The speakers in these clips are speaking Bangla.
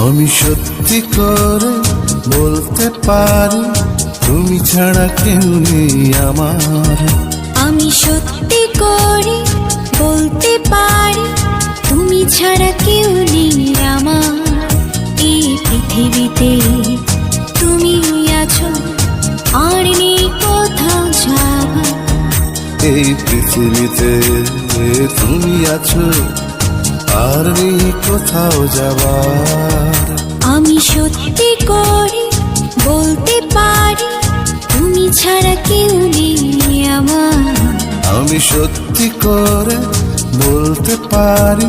আমি সত্যি করে বলতে পারি তুমি ছাড়া কেউ নেই আমার। আমি সত্যি করে বলতে পারি তুমি ছাড়া কেউ নেই আমার। এই পৃথিবীতে তুমি আছো, আর নেই কোথাও যাওয়া। এই পৃথিবীতে তুমি আছো, আর নেই কোথাও যাবার। আমি সত্যি করে বলতে পারি তুমি ছাড়া কেউ নেই আমার। আমি সত্যি করে বলতে পারি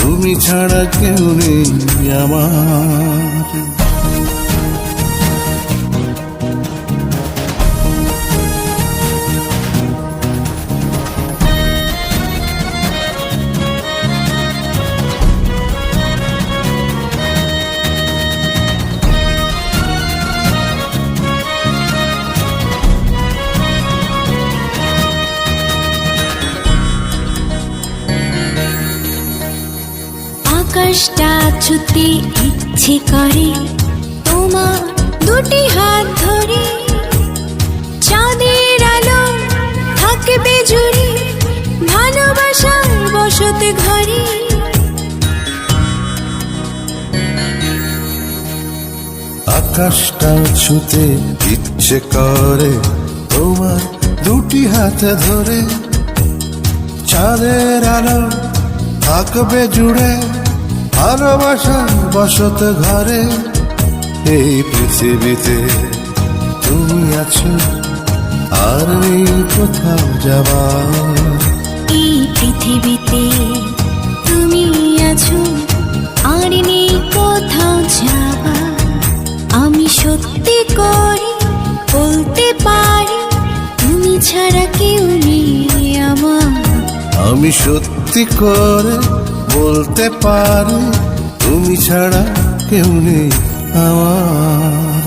তুমি ছাড়া কেউ নেই আমার। আকাশটা ছুতে ইচ্ছে করে তোমার দুটি হাত ধরে। চাঁদের আলো থাকবে জুড়ে ভালোবাসার বসত ঘরে। আকাশটা ছুতে ইচ্ছে করে তোমার দুটি হাত ধরে। চাঁদের আলো থাকবে জুড়ে ভালোবাসার বসত ঘরে। এই পৃথিবীতে তুমি আছো, আর নেই কোথাও যাবার। এই পৃথিবীতে তুমি আছো, আর নেই কোথাও যাবা। আমি সত্যি করে বলতে পারি তুমি ছাড়া কেউ নেই আমার। আমি সত্যি করে বলতে পারি তুমি ছাড়া কেউ নেই আমার।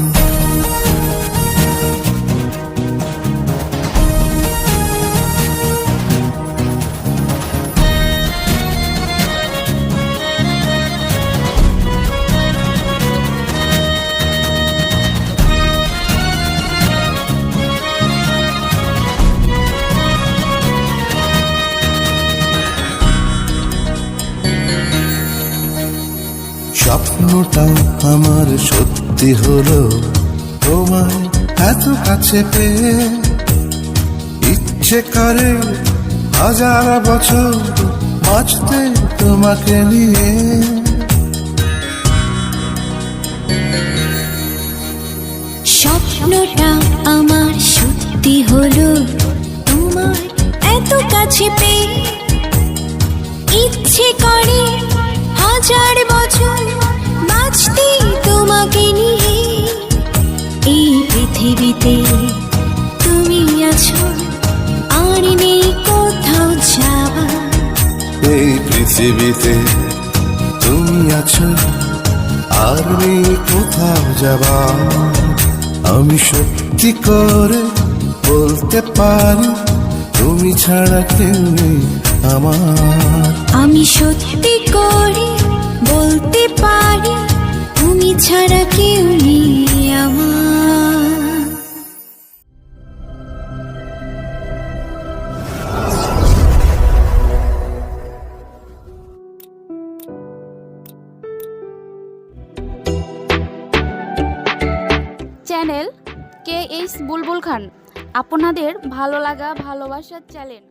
স্বপ্নটাও আমার সত্যি হলো তোমায় এত কাছে পেয়ে। ইচ্ছে করে হাজার বছর বাঁচতে তোমাকে নিয়ে। স্বপ্নটা আমার সত্যি হলো তোমার এত কাছে পেয়ে। ইচ্ছে করে হাজার বছর বাঁচতে তোমাকে নিয়ে। এই পৃথিবীতে তুমি আছো, আর নেই কোথাও যাবা। এই পৃথিবীতে তুমি আছো, আর নেই কোথাও যাবার। আমি সত্যি করে বলতে পারি তুমি ছাড়া কেউ নেই আমার। আমি সত্যি করে বলতে পারি তুমি ছাড়া কেউ নেই আমার। চ্যানেল KH বুলবুল খান, আপনাদের ভালো লাগা ভালোবাসার চ্যানেল।